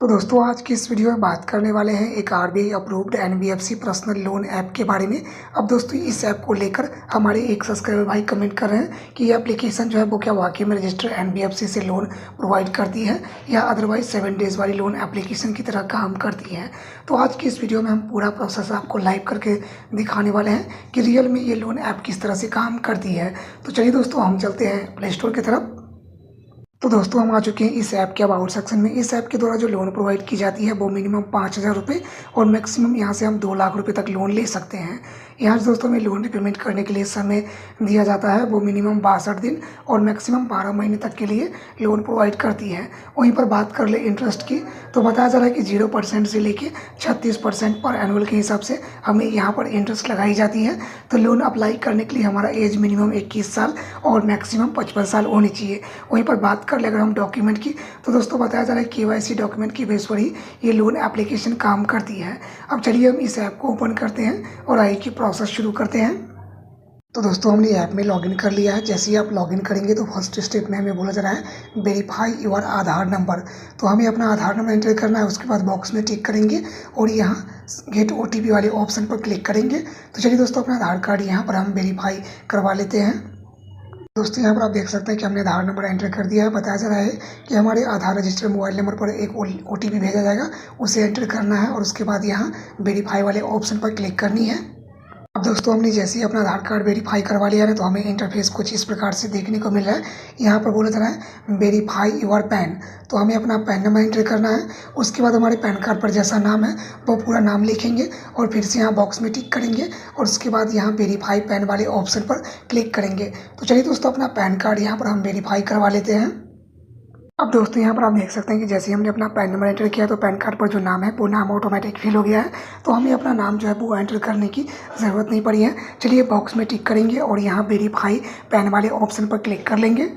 तो दोस्तों आज की इस वीडियो में बात करने वाले हैं एक RBI approved NBFC personal loan app के बारे में। अब दोस्तों इस ऐप को लेकर हमारे एक सब्सक्राइबर भाई कमेंट कर रहे हैं कि ये एप्लीकेशन जो है वो क्या वाकई में रजिस्टर्ड एनबीएफसी से लोन प्रोवाइड करती है या अदरवाइज 7 डेज़ वाली लोन एप्लीकेशन की तरह काम करती है। तो आज की इस वीडियो में हम पूरा प्रोसेस आपको लाइव करके दिखाने वाले हैं कि रियल में ये लोन ऐप किस तरह से काम करती है। तो चलिए दोस्तों हम चलते हैं प्ले स्टोर की तरफ। तो दोस्तों हम आ चुके हैं इस ऐप के अबाउट सेक्शन में। इस ऐप के द्वारा जो लोन प्रोवाइड की जाती है वो मिनिमम 5,000 रुपये और मैक्सिमम यहाँ से हम 2 लाख रुपए तक लोन ले सकते हैं। यहाँ से दोस्तों हमें लोन रिपेमेंट करने के लिए समय दिया जाता है वो मिनिमम 62 दिन और मैक्सिमम 12 महीने तक के लिए लोन प्रोवाइड करती है। वहीं पर बात कर ले इंटरेस्ट की तो बताया जा रहा है कि 0% से लेके 36% पर एनुअल के हिसाब से हमें यहाँ पर इंटरेस्ट लगाई जाती है। तो लोन अप्लाई करने के लिए हमारा एज मिनिमम 21 साल और मैक्सिमम 55 साल होनी चाहिए। वहीं पर बात कर ले अगर हम डॉक्यूमेंट की तो दोस्तों बताया जा रहा है केवाईसी डॉक्यूमेंट की बेस पर ही ये लोन एप्लीकेशन काम करती है। अब चलिए हम इस ऐप को ओपन करते हैं और आगे की प्रोसेस शुरू करते हैं। तो दोस्तों हमने ऐप में लॉगिन कर लिया है। जैसे ही आप लॉगिन करेंगे तो फर्स्ट स्टेप में हमें बोला जा रहा है वेरीफाई योर आधार नंबर। तो हमें अपना आधार नंबर एंटर करना है। उसके बाद बॉक्स में टिक करेंगे और यहाँ गेट ओटीपी वाले ऑप्शन पर क्लिक करेंगे। तो चलिए दोस्तों अपना आधार कार्ड यहाँ पर हम वेरीफाई करवा लेते हैं। दोस्तों यहाँ पर आप देख सकते हैं कि हमने आधार नंबर एंटर कर दिया है। बताया जा रहा है कि हमारे आधार रजिस्टर्ड मोबाइल नंबर पर एक ओटीपी भेजा जाएगा, उसे एंटर करना है और उसके बाद यहाँ वेरीफाई वाले ऑप्शन पर क्लिक करनी है। अब दोस्तों हमने जैसे ही अपना आधार कार्ड वेरीफाई करवा लिया है तो हमें इंटरफेस कुछ इस प्रकार से देखने को मिल रहा है। यहाँ पर बोला जा रहा है वेरीफाई योर पैन। तो हमें अपना पैन नंबर एंटर करना है। उसके बाद हमारे पैन कार्ड पर जैसा नाम है वो पूरा नाम लिखेंगे और फिर से यहाँ बॉक्स में टिक करेंगे और उसके बाद यहाँ वेरीफाई पैन वाले ऑप्शन पर क्लिक करेंगे। तो चलिए दोस्तों अपना पैन कार्ड यहाँ पर हम वेरीफाई करवा लेते हैं। अब दोस्तों यहाँ पर आप देख सकते हैं कि जैसे ही हमने अपना पैन नंबर एंटर किया तो पैन कार्ड पर जो नाम है वो नाम ऑटोमेटिक फिल हो गया है। तो हमें अपना नाम जो है वो एंटर करने की ज़रूरत नहीं पड़ी है। चलिए बॉक्स में टिक करेंगे और यहाँ वेरीफाई पैन वाले ऑप्शन पर क्लिक कर लेंगे।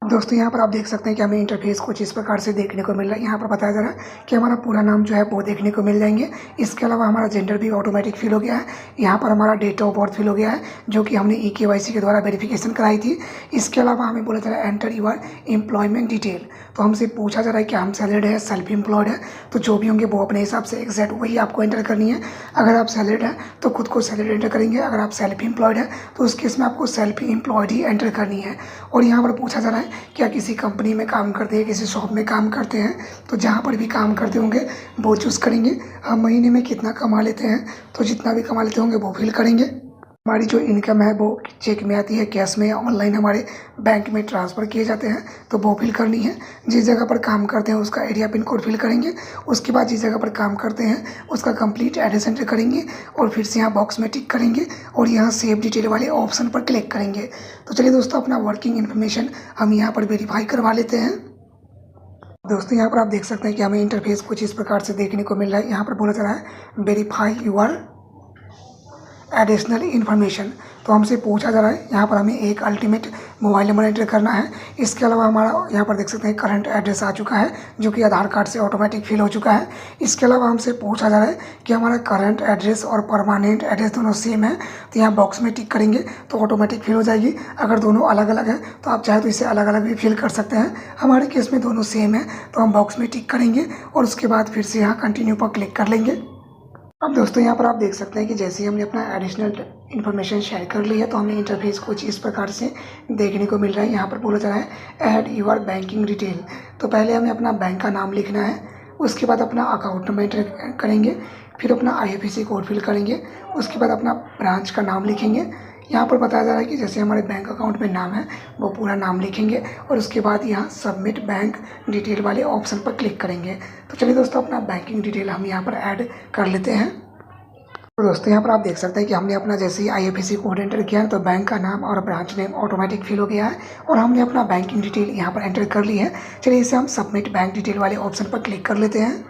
दोस्तों यहाँ पर आप देख सकते हैं कि हमें इंटरफेस कुछ इस प्रकार से देखने को मिल रहा है। यहाँ पर बताया जा रहा है कि हमारा पूरा नाम जो है वो देखने को मिल जाएंगे। इसके अलावा हमारा जेंडर भी ऑटोमेटिक फिल हो गया है। यहाँ पर हमारा डेट ऑफ बर्थ फिल हो गया है जो कि हमने ईकेवाईसी के द्वारा वेरिफिकेशन कराई थी। इसके अलावा हमें बोला जा रहा है एंटर यूर एम्प्लॉयमेंट डिटेल। तो हमसे पूछा जा रहा है कि हम सैलरीड है, सेल्फ एम्प्लॉयड है। तो जो भी होंगे वो अपने हिसाब से एग्जैक्ट वही आपको एंटर करनी है। अगर आप सैलरीड है तो खुद को सैलरी एंटर करेंगे। अगर आप सेल्फ एम्प्लॉयड है तो उस केस में आपको सेल्फ एम्प्लॉयड ही एंटर करनी है। और यहाँ पर पूछा जा रहा है क्या किसी कंपनी में काम करते हैं, किसी शॉप में काम करते हैं। तो जहाँ पर भी काम करते होंगे वो चूज़ करेंगे। हम महीने में कितना कमा लेते हैं तो जितना भी कमा लेते होंगे वो फिल करेंगे। हमारी जो इनकम है वो चेक में आती है, कैश में, ऑनलाइन हमारे बैंक में ट्रांसफ़र किए जाते हैं तो वो फिल करनी है। जिस जगह पर काम करते हैं उसका एरिया पिन कोड फिल करेंगे। उसके बाद जिस जगह पर काम करते हैं उसका कंप्लीट एड्रेस एंटर करेंगे और फिर से यहाँ बॉक्स में टिक करेंगे और यहाँ सेव डिटेल वाले ऑप्शन पर क्लिक करेंगे। तो चलिए दोस्तों अपना वर्किंग इन्फॉर्मेशन हम यहाँ पर वेरीफाई करवा लेते हैं। दोस्तों यहाँ पर आप देख सकते हैं कि हमें इंटरफेस कुछ इस प्रकार से देखने को मिल रहा है। यहाँ पर बोला जा रहा है वेरीफाई यूर एडिशनल इन्फॉर्मेशन। तो हमसे पूछा जा रहा है यहाँ पर हमें एक अल्टीमेट मोबाइल नंबर एंटर करना है। इसके अलावा हमारा यहाँ पर देख सकते हैं करंट एड्रेस आ चुका है जो कि आधार कार्ड से ऑटोमेटिक फिल हो चुका है। इसके अलावा हमसे पूछा जा रहा है कि हमारा करंट एड्रेस और परमानेंट एड्रेस दोनों सेम है। तो यहाँ बॉक्स में टिक करेंगे तो ऑटोमेटिक फिल हो जाएगी। अगर दोनों अलग अलग है तो आप चाहे तो इसे अलग अलग भी फिल कर सकते हैं। हमारे केस में दोनों सेम है तो हम बॉक्स में टिक करेंगे और उसके बाद फिर से यहाँ कंटिन्यू पर क्लिक कर लेंगे। अब दोस्तों यहाँ पर आप देख सकते हैं कि जैसे ही हमने अपना एडिशनल इन्फॉर्मेशन शेयर कर लिया तो हमें इंटरफेस कुछ इस प्रकार से देखने को मिल रहा है। यहाँ पर बोला जा रहा है ऐड यूर बैंकिंग डिटेल। तो पहले हमें अपना बैंक का नाम लिखना है। उसके बाद अपना अकाउंट नंबर एंटर करेंगे, फिर अपना IFSC कोड फिल करेंगे। उसके बाद अपना ब्रांच का नाम लिखेंगे। यहाँ पर बताया जा रहा है कि जैसे हमारे बैंक अकाउंट में नाम है वो पूरा नाम लिखेंगे और उसके बाद यहाँ सबमिट बैंक डिटेल वाले ऑप्शन पर क्लिक करेंगे। तो चलिए दोस्तों अपना बैंकिंग डिटेल हम यहाँ पर ऐड कर लेते हैं। तो दोस्तों यहाँ पर आप देख सकते हैं कि हमने अपना जैसे ही IFSC कोड एंटर किया है तो बैंक का नाम और ब्रांच नेम ऑटोमेटिक फिल हो गया है और हमने अपना बैंकिंग डिटेल यहाँ पर एंटर कर ली है। चलिए इसे हम सबमिट बैंक डिटेल वाले ऑप्शन पर क्लिक कर लेते हैं।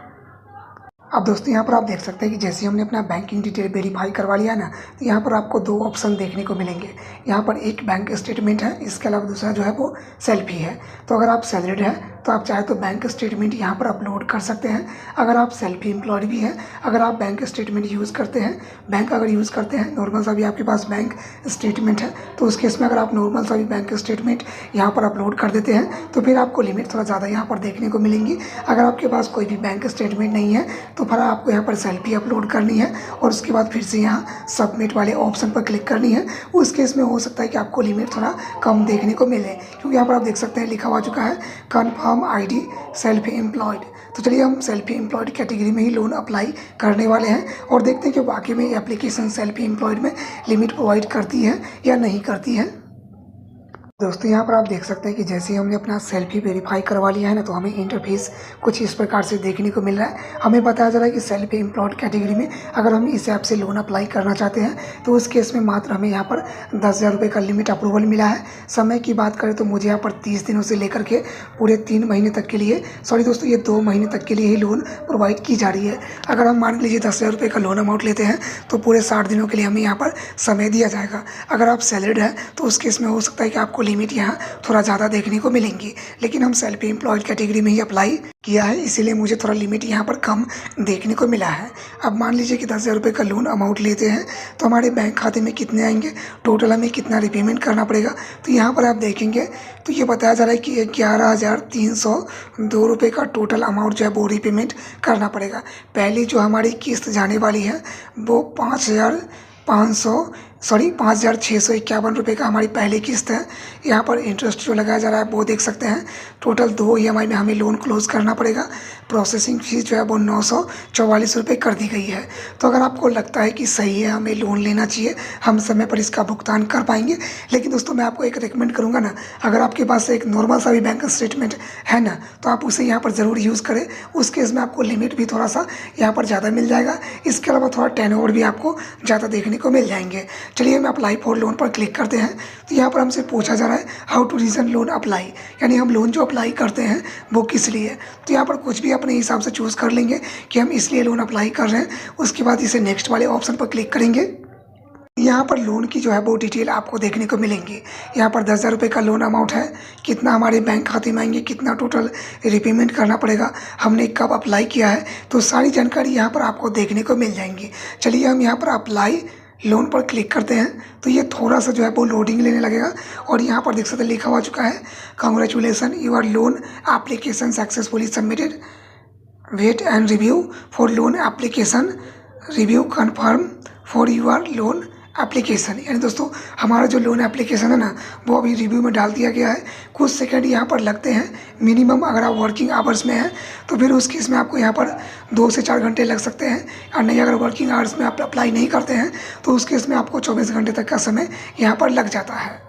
अब दोस्तों यहाँ पर आप देख सकते हैं कि जैसे हमने अपना बैंकिंग डिटेल वेरीफाई करवा लिया ना तो यहाँ पर आपको 2 ऑप्शन देखने को मिलेंगे। यहाँ पर एक बैंक स्टेटमेंट है, इसके अलावा दूसरा जो है वो सेल्फी है। तो अगर आप सैलरीड है तो आप चाहे तो बैंक स्टेटमेंट यहाँ पर अपलोड कर सकते हैं। अगर आप सेल्फ एम्प्लॉयड भी हैं, अगर आप बैंक स्टेटमेंट यूज़ करते हैं, बैंक अगर यूज़ करते हैं, नॉर्मल सा भी आपके पास बैंक स्टेटमेंट है, तो उस केस में अगर आप नॉर्मल सा भी बैंक स्टेटमेंट यहाँ पर अपलोड कर देते हैं तो फिर आपको लिमिट थोड़ा ज़्यादा यहाँ पर देखने को मिलेंगी। अगर आपके पास कोई भी बैंक स्टेटमेंट नहीं है तो फिर आपको यहाँ पर सेल्फी अपलोड करनी है और उसके बाद फिर से यहाँ सबमिट वाले ऑप्शन पर क्लिक करनी है। उस केस में हो सकता है कि आपको लिमिट थोड़ा कम देखने को मिले, क्योंकि यहाँ पर आप देख सकते हैं लिखा हुआ चुका है कन्फर्म ID सेल्फ एम्प्लॉयड। तो चलिए हम सेल्फ एम्प्लॉयड कैटेगरी में ही लोन अप्लाई करने वाले हैं और देखते हैं कि वाकई में एप्लीकेशन सेल्फ एम्प्लॉयड में लिमिट प्रोवाइड करती है या नहीं करती है। दोस्तों यहाँ पर आप देख सकते हैं कि जैसे ही हमने अपना सेल्फी वेरीफाई करवा लिया है ना, तो हमें इंटरफेस कुछ इस प्रकार से देखने को मिल रहा है। हमें बताया जा रहा है कि सेल्फ एम्प्लॉयड कैटेगरी में अगर हम इस ऐप से लोन अप्लाई करना चाहते हैं तो उस केस में मात्र हमें यहाँ पर 10,000 रुपये का लिमिट अप्रूवल मिला है। समय की बात करें तो मुझे यहाँ पर 30 दिनों से लेकर के पूरे 3 महीने तक के लिए, सॉरी दोस्तों ये 2 महीने तक के लिए ही लोन प्रोवाइड की जा रही है। अगर हम मान लीजिए 10,000 रुपये का लोन अमाउंट लेते हैं तो पूरे 60 दिनों के लिए हमें यहाँ पर समय दिया जाएगा। अगर आप सैलरीड हैं तो उस केस में हो सकता है कि आपको लिमिट यहाँ थोड़ा ज़्यादा देखने को मिलेंगी, लेकिन हम सेल्फ एम्प्लॉयड कैटेगरी में ही अप्लाई किया है, इसीलिए मुझे थोड़ा लिमिट यहाँ पर कम देखने को मिला है। अब मान लीजिए कि 10,000 रुपये का लोन अमाउंट लेते हैं तो हमारे बैंक खाते में कितने आएंगे, टोटल हमें कितना रिपेमेंट करना पड़ेगा। तो यहाँ पर आप देखेंगे तो ये बताया जा रहा है कि 11,302 रुपये का टोटल अमाउंट जो है वो रिपेमेंट करना पड़ेगा। पहली जो हमारी किस्त जाने वाली है वो 5,651 रुपये का हमारी पहली किस्त है। यहाँ पर इंटरेस्ट जो लगाया जा रहा है वो देख सकते हैं। टोटल 2 EMI में हमें लोन क्लोज करना पड़ेगा। प्रोसेसिंग फीस जो है वो 944 रुपये कर दी गई है। तो अगर आपको लगता है कि सही है, हमें लोन लेना चाहिए, हम समय पर इसका भुगतान कर पाएंगे, लेकिन दोस्तों मैं आपको एक रिकमेंड करूँगा ना, अगर आपके पास एक नॉर्मल सा भी बैंक स्टेटमेंट है ना, तो आप उसे यहाँ पर ज़रूर यूज़ करें। उस केस में आपको लिमिट भी थोड़ा सा यहाँ पर ज़्यादा मिल जाएगा। इसके अलावा थोड़ा टेन्योर भी आपको ज़्यादा देखने को मिल जाएंगे। चलिए हम अप्लाई फॉर लोन पर क्लिक करते हैं। तो यहाँ पर हमसे पूछा जा रहा है how to reason loan apply, यानी हम लोन जो अप्लाई करते हैं वो किस लिए। तो यहाँ पर कुछ भी अपने हिसाब से चूज़ कर लेंगे कि हम इसलिए लोन अप्लाई कर रहे हैं। उसके बाद इसे नेक्स्ट वाले ऑप्शन पर क्लिक करेंगे। यहाँ पर लोन की जो है वो डिटेल आपको देखने को मिलेंगी। यहाँ पर 10,000 रुपये का लोन अमाउंट है, कितना हमारे बैंक खाते में आएंगे, कितना टोटल रिपेमेंट करना पड़ेगा, हमने कब अप्लाई किया है, तो सारी जानकारी यहाँ पर आपको देखने को मिल जाएंगी। चलिए हम यहाँ पर अप्लाई लोन पर क्लिक करते हैं। तो ये थोड़ा सा जो है वो लोडिंग लेने लगेगा और यहाँ पर देख सकते हैं लिखा हुआ चुका है congratulation your loan application successfully submitted, wait and review for loan application, review confirm for your loan application. यानी दोस्तों हमारा जो लोन एप्लीकेशन है ना, वो अभी रिव्यू में डाल दिया गया है। कुछ सेकंड यहाँ पर लगते हैं मिनिमम। अगर आप वर्किंग आवर्स में हैं तो फिर उस केस में आपको यहाँ पर 2 से 4 घंटे लग सकते हैं, और नहीं अगर वर्किंग आवर्स में आप अप्लाई नहीं करते हैं तो उस केस में आपको 24 घंटे तक का समय यहाँ पर लग जाता है।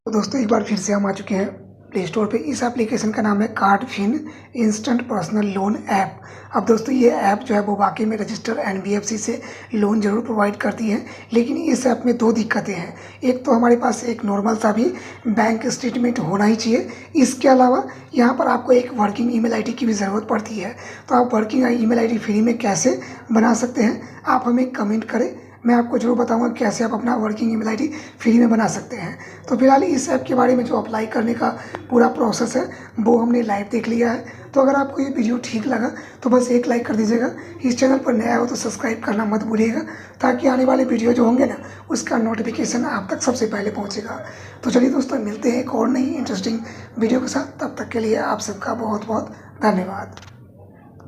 तो दोस्तों एक बार फिर से हम आ चुके हैं प्ले स्टोर पे। इस एप्लीकेशन का नाम है कार्डफिन इंस्टेंट पर्सनल लोन ऐप। अब दोस्तों ये ऐप जो है वो वाकई में रजिस्टर NBFC से लोन ज़रूर प्रोवाइड करती है, लेकिन इस ऐप में 2 दिक्कतें हैं। एक तो हमारे पास एक नॉर्मल सा भी बैंक स्टेटमेंट होना ही चाहिए। इसके अलावा यहाँ पर आपको एक वर्किंग ईमेल आईडी की भी ज़रूरत पड़ती है। तो आप वर्किंग ईमेल आईडी फ्री में कैसे बना सकते हैं, आप हमें कमेंट करें, मैं आपको जरूर बताऊंगा कैसे आप अपना वर्किंग ईमेल आईडी फ्री में बना सकते हैं। तो फिलहाल इस ऐप के बारे में जो अप्लाई करने का पूरा प्रोसेस है वो हमने लाइव देख लिया है। तो अगर आपको ये वीडियो ठीक लगा तो बस एक लाइक कर दीजिएगा। इस चैनल पर नया हो तो सब्सक्राइब करना मत भूलिएगा, ताकि आने वाले वीडियो जो होंगे ना उसका नोटिफिकेशन आप तक सबसे पहले पहुँचेगा। तो चलिए दोस्तों मिलते हैं एक और नई इंटरेस्टिंग वीडियो के साथ। तब तक के लिए आप सबका बहुत बहुत धन्यवाद।